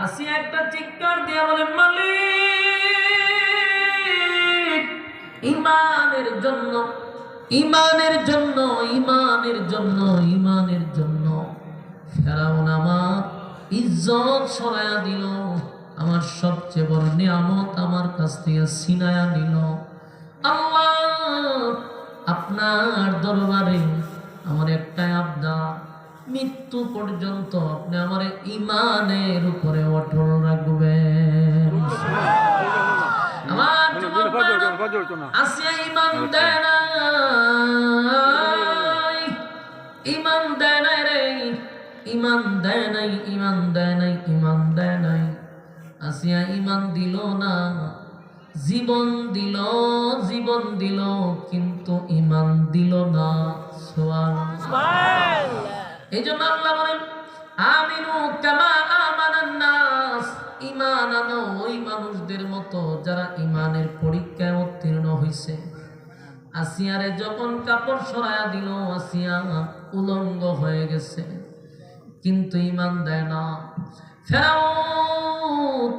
আসিয়া একটা চিৎকার দিয়া বলে, মালিক, ইমানের জন্য, ইমানের জন্য, ইমানের জন্য, ইমানের জন্য ফেরাউন আমার ইজ্জত সরাইয়া দিল, আমার সবচেয়ে বড় নিয়ামত আমার কাছ থেকে ছিনাইয়া নিল। আল্লাহ, আপনার দরবারে আমার একটাই আবদার, মৃত্যু পর্যন্ত আপনি আমার ইমানের উপরে অটল রাখবেন। আমার আসিয়া ইমান দেয় নাই, ইমান দেয় নাই রে, ইমান দেয় নাই, ইমান দেয় নাই, ইমান দেয় নাই। আসিয়া ইমান দিল না, জীবন দিল, জীবন দিল, কিন্তু ইমান দিল না। সুবহানাল্লাহ। এই জন্য আল্লাহ বলেন, আমিনু কামা আমানান নাস, ঈমান আনো ওই মানুষদের মতো যারা ঈমানের পরীক্ষায় উত্তীর্ণ হইছে। আসিয়ারে যখন কাপড় সরায়া দিল, আসিয়া উলঙ্গ হয়ে গেছে, কিন্তু ঈমান দেয় না। ফেরাউন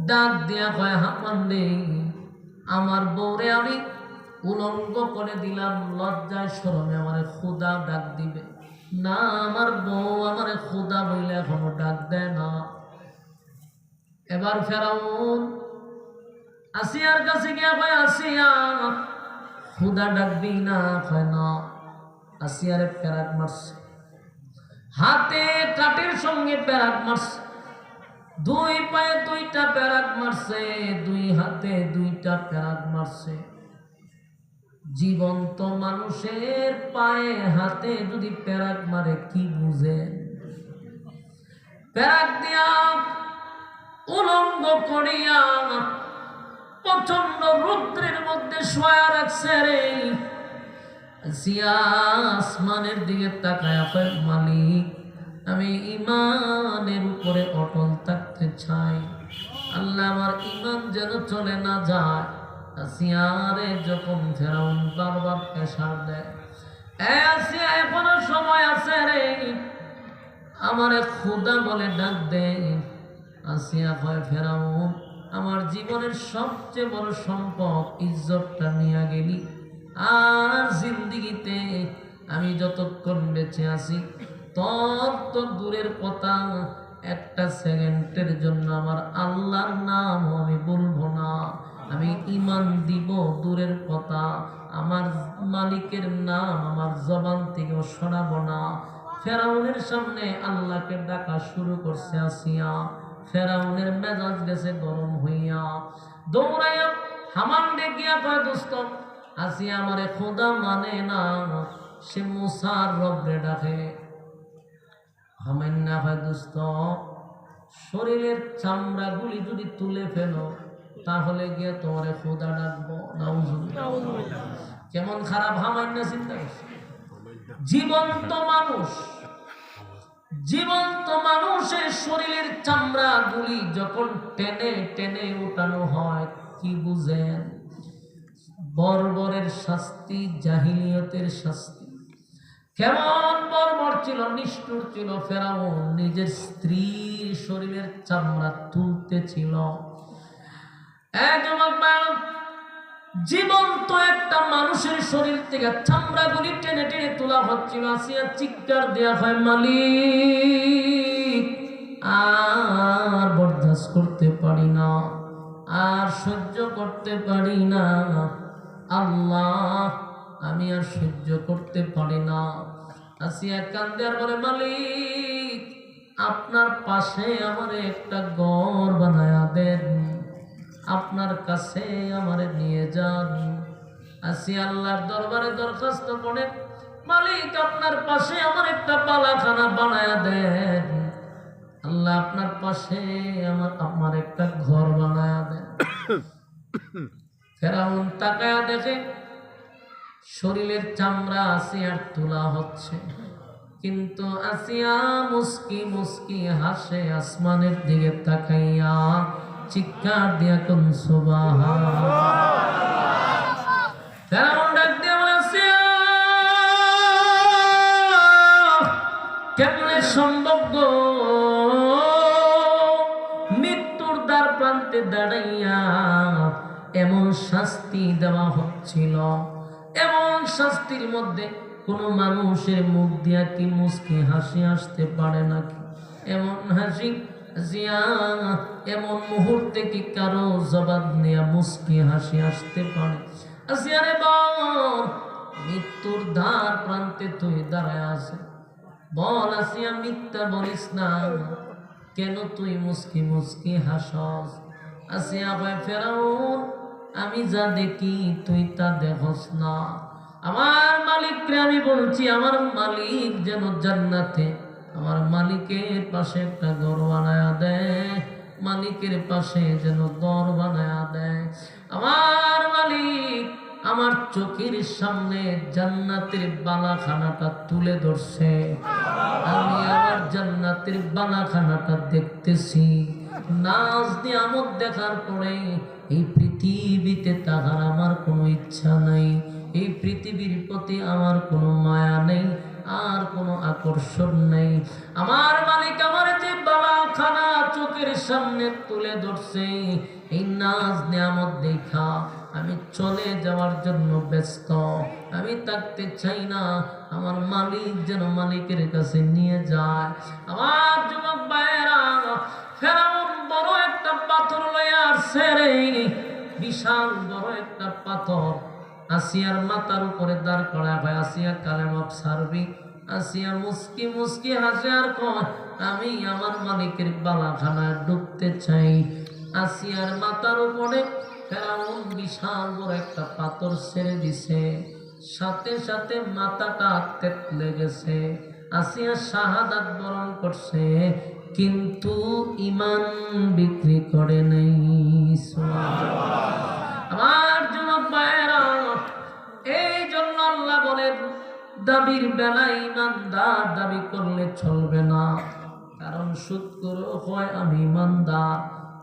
ডাক দিয়া কয়, হামান রে, আমার বউরে আমি উলঙ্গ করে দিলাম, লজ্জায় শরমে আমারে খোদা ডাক দিবে না, আমার বউ আমারে খোদা বইলে এখনো ডাক দেয় না। এবার ফেরাউন আসিয়ার কাছে গিয়া কয়, আসিয়া খোদা ডাকবি না? কয় না। আসিয়ারে প্যারাক মারছে, হাতে কাঠের সঙ্গে প্যারাক মারছে, দুই পায়ে দুইটা প্যারাক মারছে, দুই হাতে দুইটা প্যারাক মারছে। জীবন্ত মানুষের পায়ে হাতে যদি প্যারাক মারে কি বুঝে? প্যারাক দিয়া উলঙ্গ করিয়া প্রচন্ড রৌদ্রের মধ্যে শোয়া রাখছে রে। আসিয়া আসমানের দিকে তাকায়া কয়, মালিক, আমি ইমানের উপরে অটল থাকতে চাই, আল্লাহ আমার ইমান যেন চলে না যায়। আসিয়ারে যখন ফেরাউন বারবার প্রেসার দেয়, আসিয়া এখনো সময় আছে রে, আমারে খোদা বলে ডাক দে। আসিয়া কয়, ফেরাউন আমার জীবনের সবচেয়ে বড় সম্পদ ইজ্জতটা নিয়ে গেলি, আর জিন্দিগিতে আমি যতক্ষণ বেঁচে আছি তত দূরের কথা, একটা সেকেন্ডের জন্য আমার আল্লাহর নাম আমি বলবো না, আমি ঈমান দিব দূরের কথা, আমার মালিকের নাম আমার জবান থেকে শোনাবো না। ফেরাউনের সামনে আল্লাহকে ডাকা শুরু করছে আসিয়া। ফেরাউনের মেজাজ গেছে গরম হইয়া, দৌড়াইয়া হামান ডেকিয়া কয়, দোস্ত, আসিয়া আমারে খোদা মানে না, সে মুসার রব্রে ডাকে। হামান্না হয়, দোস্ত, শরীরের চামড়াগুলি যদি তুলে ফেলো তাহলে গিয়ে তোমারে খোদা ডাকবো। নাউজুবিল্লাহ। কেমন খারাপ হামান্না চিন্তা করছে। জীবন্ত মানুষ, জীবন্ত মানুষের শরীরের চামড়াগুলি যখন টেনে টেনে উঠানো হয় কি বুঝেন? বর্বরের শাস্তি, জাহিলিয়তের শাস্তি। কেমন বর্বর ছিল, নিষ্ঠুর ছিল ফেরাউন, নিজের স্ত্রীর শরীরের চামড়া তুলতে ছিল। জীবন্ত একটা মানুষের শরীর থেকে চামড়াগুলি টেনে টেনে তোলা হচ্ছিল। আসিয়া চিৎকার দেয়া হয়, মালিক, আর বরদাস্ত করতে পারি না, আর সহ্য করতে পারি না, আল্লাহ আমি আর সহ্য করতে পারি না। আসিয়া কান্দে আর বলে, মালিক, আপনার পাশে আমারে একটা ঘর বানায়া দেন, আপনার কাছে আমারে নিয়ে যান। আসিয়া আল্লাহর দরবারে দরখাস্ত করে, মালিক, আপনার পাশে আমার একটা পালাখানা বানায়া দেন, আল্লাহ আপনার পাশে আমার একটা ঘর বানায়া দেন। ফেরাউন তাকায়া দেখে শরীরের চামড়া আসিয়ার তোলা হচ্ছে, কিন্তু আসিয়া মুস্কি মুস্কি হাসে, আসমানের দিকে তাকাইয়া চিৎকার দিয়া কোন সুবহানাল্লাহ। ফেরাউন ডাক দিয়া বলে, আসিয়া কেমনে সম্ভব গো, এমন শাস্তি দেওয়া হচ্ছিল, এমন শাস্তির মধ্যে কোনো মানুষের মুখ দিয়া কি মুচকি হাসি আসতে পারে নাকি? এমন হাসি জিয়া, এমন মুহূর্তে কি কারো জবাব নেয়া মুচকি হাসি আসতে পারে? আসিয়ারে বল, মৃত্যুর ধার প্রান্তে তুই দাঁড়ায় আছে, বল আসিয়া মিথ্যা বলিস না, কেন তুই মুচকি মুচকি হাসস? আসিয়া কয়, ফেরাউন, আমি যা দেখি তুই তা দেখস না। আমার মালিককে আমি বলছি, আমার মালিক যেন জান্নাতে আমার মালিকের পাশে একটা ঘর বানায়া দেয়, মালিকের পাশে যেন দর বানায়া দেয়। আমার মালিক আমার চোখের সামনে জান্নাতের বালাখানাটা তুলে ধরছে, আমি আমার জান্নাতের বালাখানাটা দেখতেছি। নাজ নিয়ামত দেখার পরে এই পৃথিবীতে তাহার আমার কোনো ইচ্ছা নাই, এই পৃথিবীর প্রতি আমার কোনো মায়া নেই, আর কোনো আকর্ষণ নেই। আমার মালিক আমার যে বালাখানা চোখের সামনে তুলে ধরছে, এই নাজ নিয়ামত দেখা আমি চলে যাওয়ার জন্য ব্যস্ত, আমি থাকতে চাই না। আমার মালিক যেন মালিকের কাছে নিয়ে যায়। আমার যুবক ভাইয়েরা, ফেরাউন বড় একটা পাথর লইয়া আসছে রে, বিশাল বড় একটা পাথর আসিয়ার মাথার উপরে দাঁড় করা হয়। আসিয়া কালেমা ছাড়বি? আসিয়া মুস্কি মুস্কি হাসে আর কয়, আমি আমার মালিকের বালাখানায় ঢুকতে চাই। আসিয়ার মাথার উপরে ফেরাউন বিশাল বড় একটা পাথর ছেড়ে দিছে, সাথে সাথে মাথাটা তেতলে গেছে। আসিয়া শাহাদাত বরণ করছে, কিন্তু ইমান বিক্রি করে নাই। আমার যুবক ভাইয়েরা, এই জন্য আল্লাহ বলেন, দাবির বেলায় ইমানদার দাবি করলে চলবে না। কারণ সুদ করে হয় আমি ইমানদার,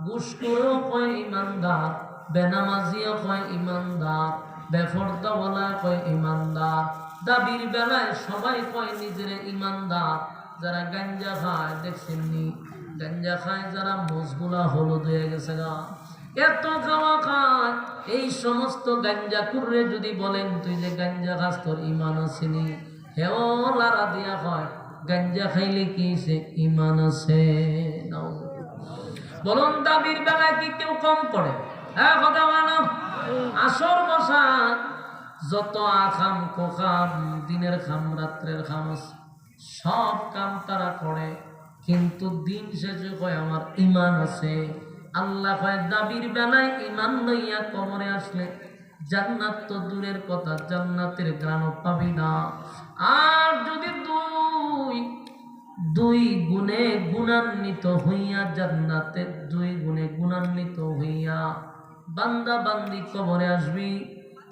ঘুষ করে হয় ইমানদার, বেনামাজিও হয় ইমানদার, বেফরদাওয়ালা হয় ইমানদার। দাবির বেলায় সবাই কয় নিজের ইমানদার। যারা গাঞ্জা খায় দেখছেননি, গাঞ্জা খায় যারা মোজগুলা হলুদ হয়ে গেছে গা, এত খাওয়া খায়। এই সমস্ত গাঞ্জা কুর্রে যদি বলেন তুই যে গাঞ্জা খাস তোর ইমান আসেনি, হেও লারা দিয়া হয় গাঞ্জা খাইলে কি সে ইমান আছে? বলুন, দাবির বেলায় কি কেউ কম পড়ে? হ্যাঁ, কথা বলো। আসর বসা যত আখাম কোখাম, দিনের খাম রাত্রের খাম, সব কাম তারা করে, কিন্তু দিন শেষে কয় আমার ইমান আছে। আল্লাহ কয়, দাবির বেলায় ইমান লইয়া কবরে আসলে জান্নাত তো দূরের কথা, জান্নাতের গ্রাণও পাবি না। আর যদি দুই গুণে গুণান্বিত হইয়া, জান্নাতের দুই গুণে গুণান্বিত হইয়া বান্দা বান্দি কবরে আসবি,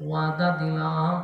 ওয়াদা দিলাম